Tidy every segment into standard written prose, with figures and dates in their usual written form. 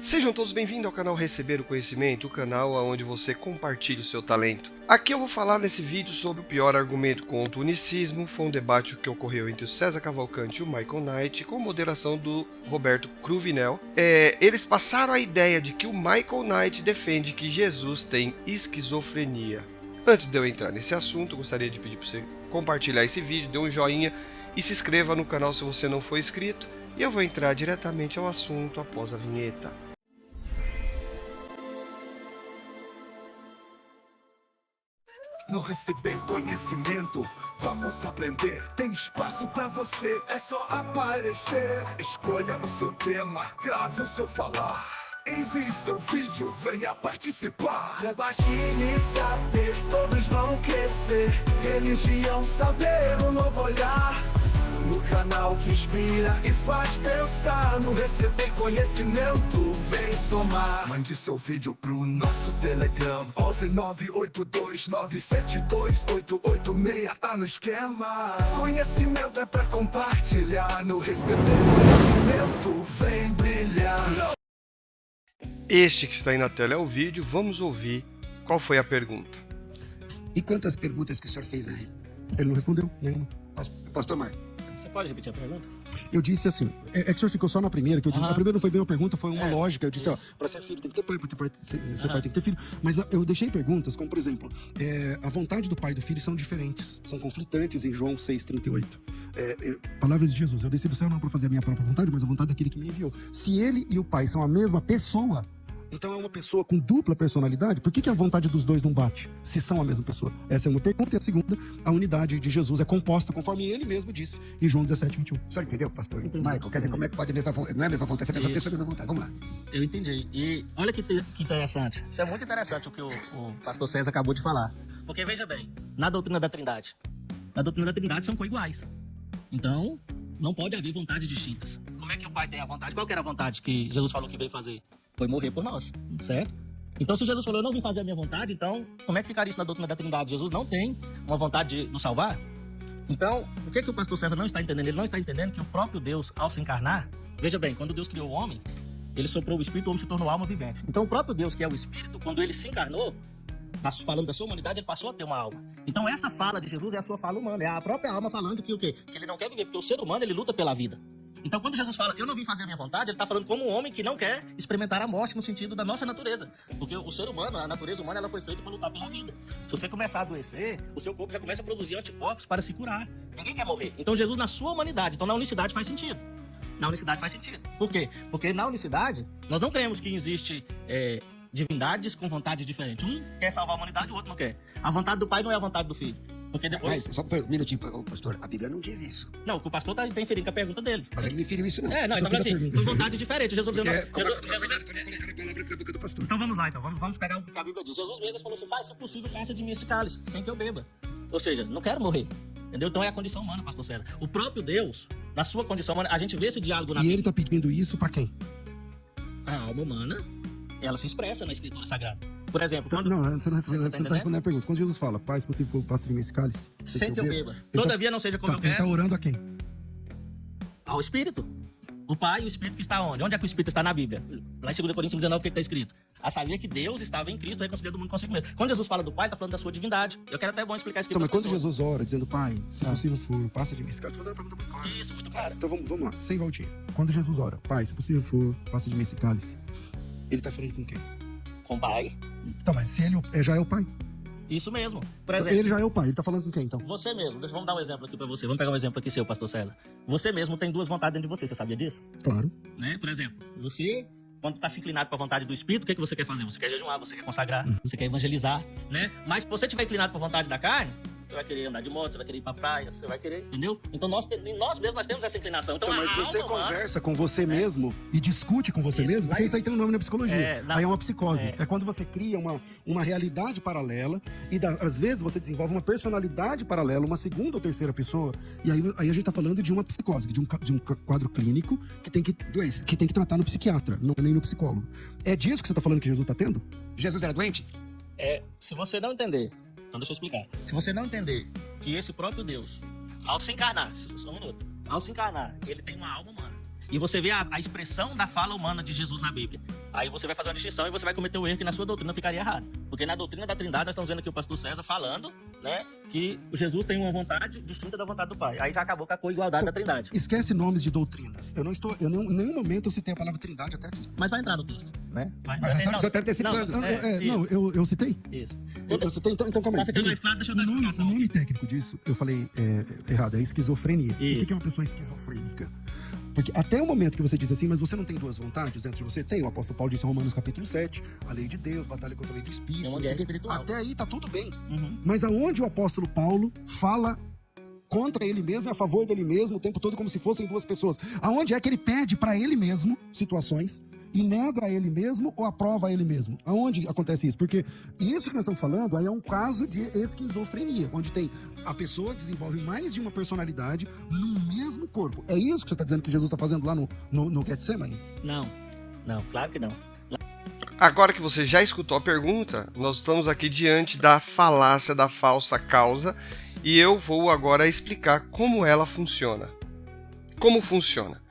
Sejam todos bem-vindos ao canal Receber o Conhecimento, o canal onde você compartilha o seu talento. Aqui eu vou falar nesse vídeo sobre o pior argumento contra o unicismo. Foi um debate que ocorreu entre o César Cavalcante e o Michael Knight, com moderação do Roberto Cruvinel. Eles passaram a ideia de que o Michael Knight defende que Jesus tem esquizofrenia. Antes de eu entrar nesse assunto, eu gostaria de pedir para você compartilhar esse vídeo, dê um joinha e se inscreva no canal se você não for inscrito. E eu vou entrar diretamente ao assunto após a vinheta. No Receber Conhecimento, vamos aprender. Tem espaço pra você, é só aparecer. Escolha o seu tema, grave o seu falar. Envie seu vídeo, venha participar. Debate saber, todos vão crescer. Religião, saber, um novo olhar. No canal que inspira e faz pensar. No Receber Conhecimento, vem somar. Mande seu vídeo pro nosso Telegram 11982972886. Tá no esquema. Conhecimento é pra compartilhar. No Receber Conhecimento, vem brilhar. Este que está aí na tela é o vídeo. Vamos ouvir qual foi a pergunta. E quantas perguntas que o senhor fez aí? Ele não respondeu nenhuma. Pastor Marco. Você pode repetir a pergunta? Eu disse assim, que o senhor ficou só na primeira, que eu disse, a primeira não foi bem uma pergunta, foi uma lógica. Eu disse, para ser filho tem que ter pai, para ter pai, ser pai tem que ter filho. Mas eu deixei perguntas, como por exemplo, a vontade do pai e do filho são diferentes, são conflitantes em João 6,38. Palavras de Jesus, eu desci do céu não para fazer a minha própria vontade, mas a vontade daquele que me enviou. Se ele e o pai são a mesma pessoa, então é uma pessoa com dupla personalidade, por que a vontade dos dois não bate, se são a mesma pessoa? Essa é uma pergunta. E a segunda, a unidade de Jesus é composta, conforme ele mesmo disse, em João 17,21. O senhor entendeu, pastor? Entendi. Michael, quer dizer, como é que pode a mesma vontade? Não é a mesma vontade, é a mesma pessoa, a mesma vontade. Vamos lá. Eu entendi. E olha que interessante. Isso é muito interessante o que o pastor César acabou de falar. Porque veja bem, na doutrina da Trindade são coiguais. Então, não pode haver vontades distintas. Como é que o pai tem a vontade? Qual que era a vontade que Jesus falou que veio fazer? Foi morrer por nós, certo? Então, se Jesus falou, eu não vim fazer a minha vontade, então, como é que ficaria isso na doutrina da Trindade? Jesus não tem uma vontade de nos salvar? Então, o que o pastor César não está entendendo? Ele não está entendendo que o próprio Deus, ao se encarnar, veja bem, quando Deus criou o homem, ele soprou o Espírito, o homem se tornou alma vivente. Então, o próprio Deus, que é o Espírito, quando ele se encarnou, falando da sua humanidade, ele passou a ter uma alma. Então, essa fala de Jesus é a sua fala humana, é a própria alma falando que o quê? Que ele não quer viver, porque o ser humano, ele luta pela vida. Então, quando Jesus fala, eu não vim fazer a minha vontade, ele está falando como um homem que não quer experimentar a morte no sentido da nossa natureza. Porque o ser humano, a natureza humana, ela foi feita para lutar pela vida. Se você começar a adoecer, o seu corpo já começa a produzir anticorpos para se curar. Ninguém quer morrer. Então, Jesus na sua humanidade, então na unicidade faz sentido. Na unicidade faz sentido. Por quê? Porque na unicidade, nós não cremos que existe divindades com vontades diferentes. Um quer salvar a humanidade, o outro não quer. A vontade do pai não é a vontade do filho. Porque depois... Só um minutinho, pastor, a Bíblia não diz isso. Não, o que o pastor está inferindo com a pergunta dele. Mas ele não inferiu isso, não. Não, ele tá falando assim, com vontade diferente. Jesus dizendo... Colocar a palavra na boca do pastor. Então vamos lá, vamos pegar o que a Bíblia diz. Jesus mesmo falou assim, Pai, se possível, passa de mim esse cálice, sem que eu beba. Ou seja, não quero morrer. Entendeu? Então é a condição humana, pastor César. O próprio Deus, na sua condição humana, a gente vê esse diálogo na E Bíblia. ele está pedindo isso para quem? A alma humana, ela se expressa na Escritura Sagrada. Por exemplo, quando... Não, você não Você tá está respondendo a pergunta. Quando Jesus fala, Pai, se possível, passe de mim esse cálice, Sem que eu beba. Todavia não seja como eu Ele está quero. orando a quem? Ao Espírito. O Pai e o Espírito que está onde? Onde é que o Espírito está na Bíblia? Lá em 2 Coríntios 19, o que está escrito? A saber que Deus estava em Cristo reconciliando o mundo consigo mesmo. Quando Jesus fala do Pai, está falando da sua divindade. Eu quero até bom explicar isso aqui Então, mas para quando Jesus ora, dizendo, Pai, se possível for, passa de mim esse cálice, estou fazendo uma pergunta muito clara. Isso, muito claro. Então vamos lá, sem voltinha. Quando Jesus ora, Pai, se possível for, passa de mim esse cálice, ele está falando com quem? Com o Pai. Então, mas se ele já é o Pai. Isso mesmo. Por exemplo, Ele já é o Pai, ele está falando com quem, então? você mesmo. Vamos dar um exemplo aqui para você. Vamos pegar um exemplo aqui seu, pastor César. Você mesmo tem duas vontades dentro de você. Você sabia disso? Claro. Né? Por exemplo, você, quando está se inclinado para a vontade do Espírito, o que você quer fazer? Você quer jejuar, você quer consagrar, você quer evangelizar, né? Mas se você estiver inclinado para a vontade da carne, você vai querer andar de moto, você vai querer ir para praia, você vai querer, entendeu? Então nós mesmos nós temos essa inclinação. Então, Mas a você alma humana- conversa com você mesmo e discute com você Isso, mesmo, porque vai- isso aí tem um nome na psicologia. Aí é uma psicose. É. É quando você cria uma realidade paralela e às vezes você desenvolve uma personalidade paralela, uma segunda ou terceira pessoa, e aí a gente tá falando de uma psicose, de um quadro clínico que tem que tratar no psiquiatra, não é nem no psicólogo. É disso que você tá falando que Jesus tá tendo? Jesus era doente? Se você não entender, então deixa eu explicar. Se você não entender que esse próprio Deus, ao se encarnar, só um minuto, ao se encarnar, ele tem uma alma humana. e você vê a expressão da fala humana de Jesus na Bíblia, aí você vai fazer uma distinção e você vai cometer o erro que na sua doutrina ficaria errado. Porque na doutrina da Trindade, nós estamos vendo aqui o pastor César falando, né, que Jesus tem uma vontade distinta da vontade do Pai. Aí já acabou com a coigualdade da Trindade. Esquece nomes de doutrinas. Em nenhum momento eu citei a palavra Trindade até aqui. Mas vai entrar no texto, né? Vai. Só tá antecipando. Eu citei? Isso. Eu citei, então calma Pra aí. ficar mais claro, deixa eu dar a O explicação. nome técnico disso, eu falei errado, é esquizofrenia. Isso. O que é uma pessoa esquizofrênica? Porque até o momento que você diz assim, mas você não tem duas vontades dentro de você? Tem, o apóstolo Paulo disse em Romanos capítulo 7, a lei de Deus, batalha contra a lei do Espírito. Tem uma não sei guerra o quê. espiritual. Até aí tá tudo bem. Uhum. Mas aonde o apóstolo Paulo fala contra ele mesmo e a favor dele mesmo o tempo todo como se fossem duas pessoas? Aonde é que ele pede para ele mesmo situações e nega a ele mesmo ou aprova a ele mesmo? Aonde acontece isso? Porque isso que nós estamos falando aí é um caso de esquizofrenia, onde tem a pessoa desenvolve mais de uma personalidade no mesmo corpo. É isso que você está dizendo que Jesus está fazendo lá no Getsemane? Não, claro que não. Agora que você já escutou a pergunta, nós estamos aqui diante da falácia da falsa causa e eu vou agora explicar como ela funciona. Como funciona?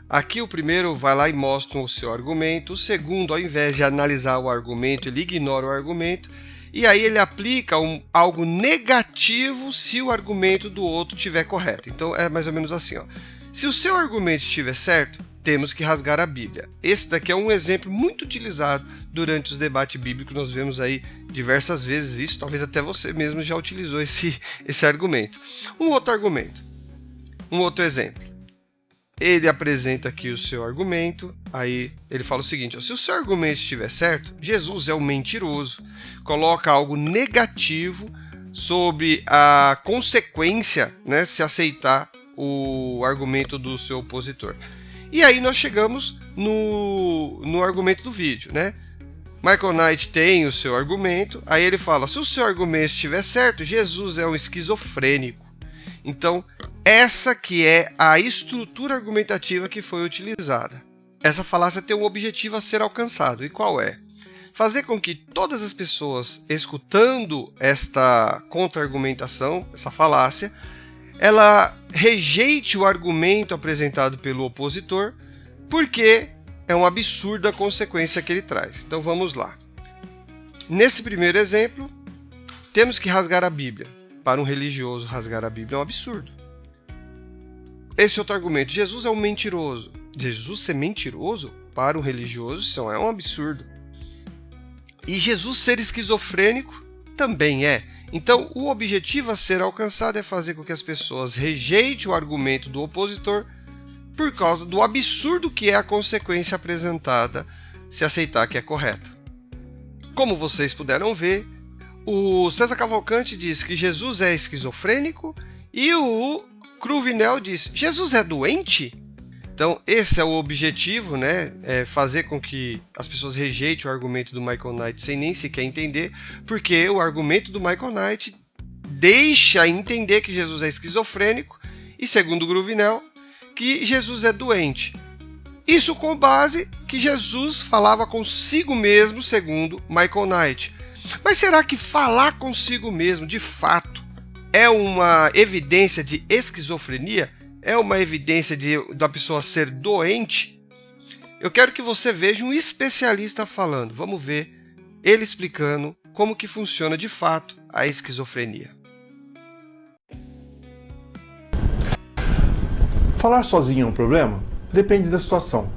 Aqui o primeiro vai lá e mostra o seu argumento, o segundo, ao invés de analisar o argumento, ele ignora o argumento, e aí ele aplica algo negativo se o argumento do outro estiver correto. Então é mais ou menos assim, ó. Se o seu argumento estiver certo, temos que rasgar a Bíblia. Esse daqui é um exemplo muito utilizado durante os debates bíblicos, nós vemos aí diversas vezes isso, talvez até você mesmo já utilizou esse argumento. Um outro argumento, um outro exemplo. Ele apresenta aqui o seu argumento, aí ele fala o seguinte, ó, se o seu argumento estiver certo, Jesus é um mentiroso, coloca algo negativo sobre a consequência, né, se aceitar o argumento do seu opositor. E aí nós chegamos no argumento do vídeo, né? Michael Knight tem o seu argumento, aí ele fala, se o seu argumento estiver certo, Jesus é um esquizofrênico. Então, essa que é a estrutura argumentativa que foi utilizada. Essa falácia tem um objetivo a ser alcançado. E qual é? Fazer com que todas as pessoas escutando esta contra-argumentação, essa falácia, ela rejeite o argumento apresentado pelo opositor, porque é um absurdo a consequência que ele traz. Então vamos lá. Nesse primeiro exemplo, temos que rasgar a Bíblia. Para um religioso, rasgar a Bíblia é um absurdo. Esse outro argumento, Jesus é um mentiroso. Jesus ser mentiroso, para um religioso, isso é um absurdo. E Jesus ser esquizofrênico, também é. Então, o objetivo a ser alcançado é fazer com que as pessoas rejeitem o argumento do opositor por causa do absurdo que é a consequência apresentada se aceitar que é correta. Como vocês puderam ver, o César Cavalcante diz que Jesus é esquizofrênico e o Cruvinel diz, Jesus é doente? Então, esse é o objetivo, né? É fazer com que as pessoas rejeitem o argumento do Michael Knight sem nem sequer entender, porque o argumento do Michael Knight deixa entender que Jesus é esquizofrênico e, segundo o Cruvinel, que Jesus é doente. Isso com base que Jesus falava consigo mesmo, segundo Michael Knight. Mas será que falar consigo mesmo, de fato, é uma evidência de esquizofrenia? É uma evidência da pessoa ser doente? Eu quero que você veja um especialista falando. Vamos ver ele explicando como que funciona de fato a esquizofrenia. Falar sozinho é um problema? Depende da situação.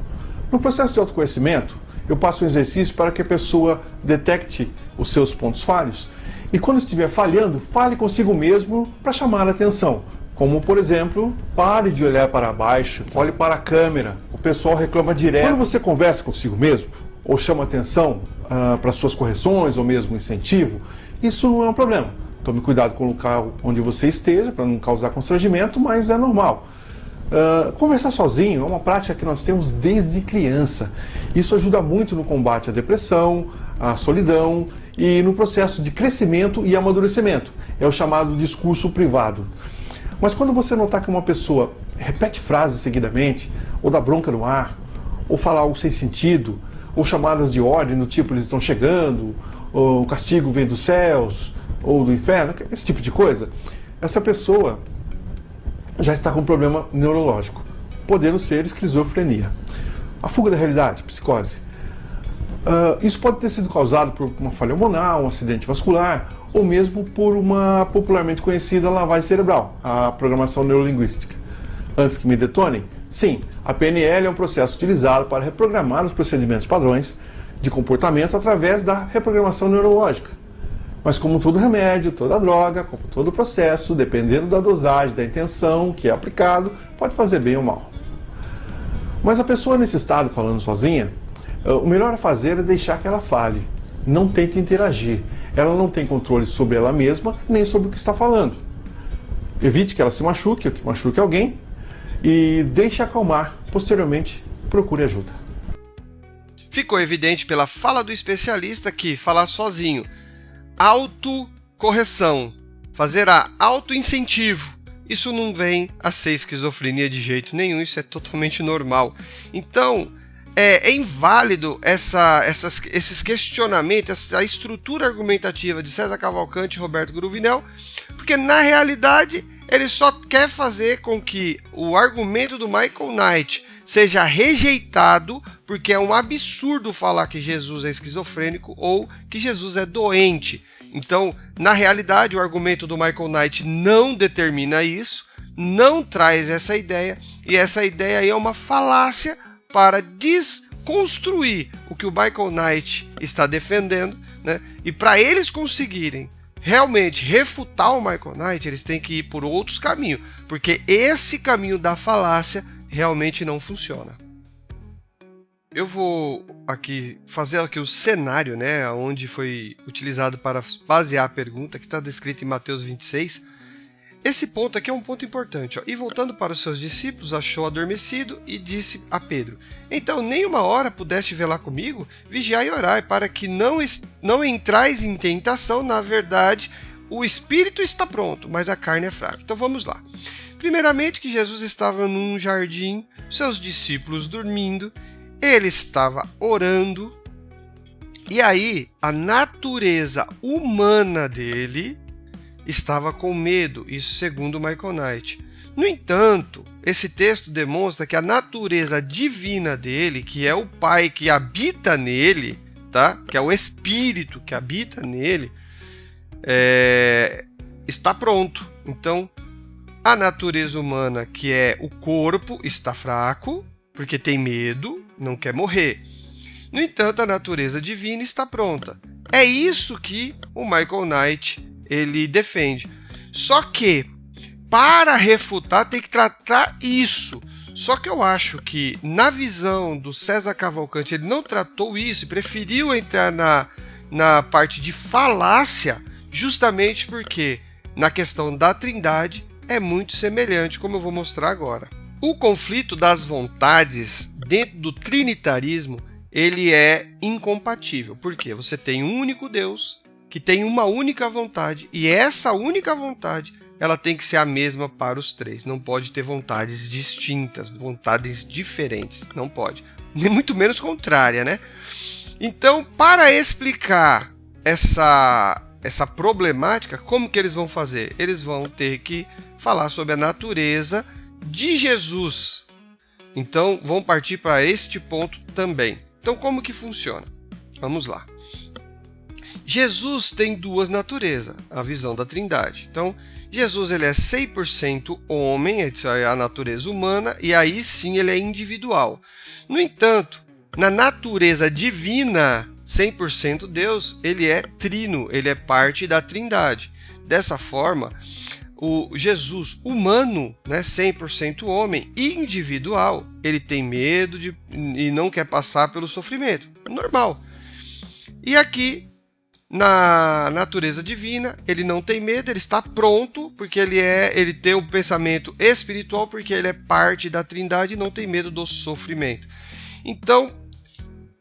No processo de autoconhecimento, eu passo um exercício para que a pessoa detecte os seus pontos falhos e quando estiver falhando, fale consigo mesmo para chamar a atenção. Como, por exemplo, pare de olhar para baixo, olhe para a câmera. O pessoal reclama direto. Quando você conversa consigo mesmo, ou chama atenção para suas correções, ou mesmo incentivo, isso não é um problema. Tome cuidado com o local onde você esteja, para não causar constrangimento, mas é normal. Conversar sozinho é uma prática que nós temos desde criança. Isso ajuda muito no combate à depressão, à solidão e no processo de crescimento e amadurecimento. É o chamado discurso privado. Mas quando você notar que uma pessoa repete frases seguidamente, ou dá bronca no ar, ou fala algo sem sentido, ou chamadas de ordem do tipo eles estão chegando, ou o castigo vem dos céus, ou do inferno, esse tipo de coisa, essa pessoa já está com um problema neurológico. podendo ser esquizofrenia. A fuga da realidade, psicose. Isso pode ter sido causado por uma falha hormonal, um acidente vascular, ou mesmo por uma popularmente conhecida lavagem cerebral, a programação neurolinguística. Antes que me detonem, sim, a PNL é um processo utilizado para reprogramar os procedimentos padrões de comportamento através da reprogramação neurológica. Mas como todo remédio, toda droga, como todo processo, dependendo da dosagem, da intenção que é aplicado, pode fazer bem ou mal. Mas a pessoa nesse estado, falando sozinha, o melhor a fazer é deixar que ela fale. Não tente interagir. Ela não tem controle sobre ela mesma, nem sobre o que está falando. Evite que ela se machuque, ou que machuque alguém, e deixe acalmar. Posteriormente, procure ajuda. Ficou evidente pela fala do especialista que falar sozinho, autocorreção, fazer a autoincentivo, isso não vem a ser esquizofrenia de jeito nenhum, isso é totalmente normal. Então, é inválido esses questionamentos, essa estrutura argumentativa de César Cavalcante e Roberto Gruvinel, porque na realidade ele só quer fazer com que o argumento do Michael Knight seja rejeitado, porque é um absurdo falar que Jesus é esquizofrênico ou que Jesus é doente. Então, na realidade, o argumento do Michael Knight não determina isso, não traz essa ideia, e essa ideia aí é uma falácia para desconstruir o que o Michael Knight está defendendo, né? E para eles conseguirem realmente refutar o Michael Knight, eles têm que ir por outros caminhos, porque esse caminho da falácia realmente não funciona. Eu vou aqui fazer aqui o cenário, né, onde foi utilizado para basear a pergunta, que está descrito em Mateus 26. Esse ponto aqui é um ponto importante. Ó. E voltando para os seus discípulos, achou adormecido e disse a Pedro: então, nem uma hora pudeste velar comigo? Vigiai e orai, para que não entrais em tentação. Na verdade, o espírito está pronto, mas a carne é fraca. Então vamos lá. Primeiramente, que Jesus estava num jardim, seus discípulos dormindo, ele estava orando, e aí a natureza humana dele estava com medo, isso segundo Michael Knight. No entanto, esse texto demonstra que a natureza divina dele, que é o Pai que habita nele, tá? Que é o Espírito que habita nele, está pronto. Então, a natureza humana, que é o corpo, está fraco, porque tem medo, não quer morrer. No entanto, a natureza divina está pronta. É isso que o Michael Knight ele defende. Só que, para refutar, tem que tratar isso. Só que eu acho que, na visão do César Cavalcante, ele não tratou isso e preferiu entrar na parte de falácia, justamente porque, na questão da Trindade, é muito semelhante, como eu vou mostrar agora. O conflito das vontades dentro do trinitarismo, ele é incompatível. Por quê? Você tem um único Deus que tem uma única vontade, e essa única vontade ela tem que ser a mesma para os três. Não pode ter vontades distintas, vontades diferentes. Não pode. Nem muito menos contrária, né? Então, para explicar essa problemática, como que eles vão fazer? Eles vão ter que falar sobre a natureza de Jesus. Então, vão partir para este ponto também. Então, como que funciona? Vamos lá. Jesus tem duas naturezas, a visão da Trindade. Então, Jesus ele é 100% homem, essa é a natureza humana, e aí sim ele é individual. No entanto, na natureza divina, 100% Deus, ele é trino, ele é parte da Trindade. Dessa forma, o Jesus humano, né, 100% homem, individual, ele tem medo e não quer passar pelo sofrimento. Normal. E aqui, na natureza divina, ele não tem medo, ele está pronto, porque ele tem um pensamento espiritual, porque ele é parte da Trindade e não tem medo do sofrimento. Então,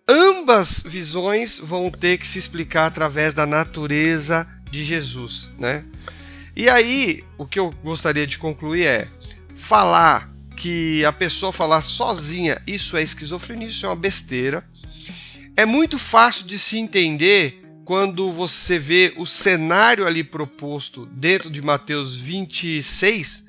ambas visões vão ter que se explicar através da natureza de Jesus, né? E aí, o que eu gostaria de concluir é falar que a pessoa falar sozinha, isso é esquizofrenia, isso é uma besteira. É muito fácil de se entender quando você vê o cenário ali proposto dentro de Mateus 26,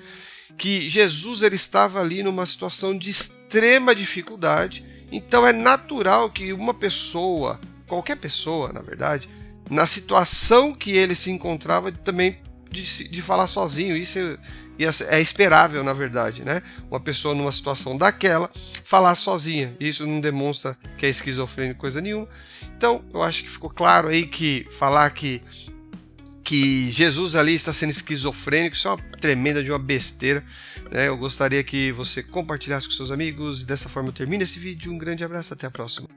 que Jesus ele estava ali numa situação de extrema dificuldade, então é natural que uma pessoa, qualquer pessoa, na verdade, na situação que ele se encontrava, também de falar sozinho. Isso é esperável, na verdade, né? Uma pessoa numa situação daquela falar sozinha. Isso não demonstra que é esquizofrênico coisa nenhuma. Então, eu acho que ficou claro aí que falar que Jesus ali está sendo esquizofrênico, isso é uma tremenda de uma besteira, né? Eu gostaria que você compartilhasse com seus amigos. Dessa forma eu termino esse vídeo. Um grande abraço, até a próxima.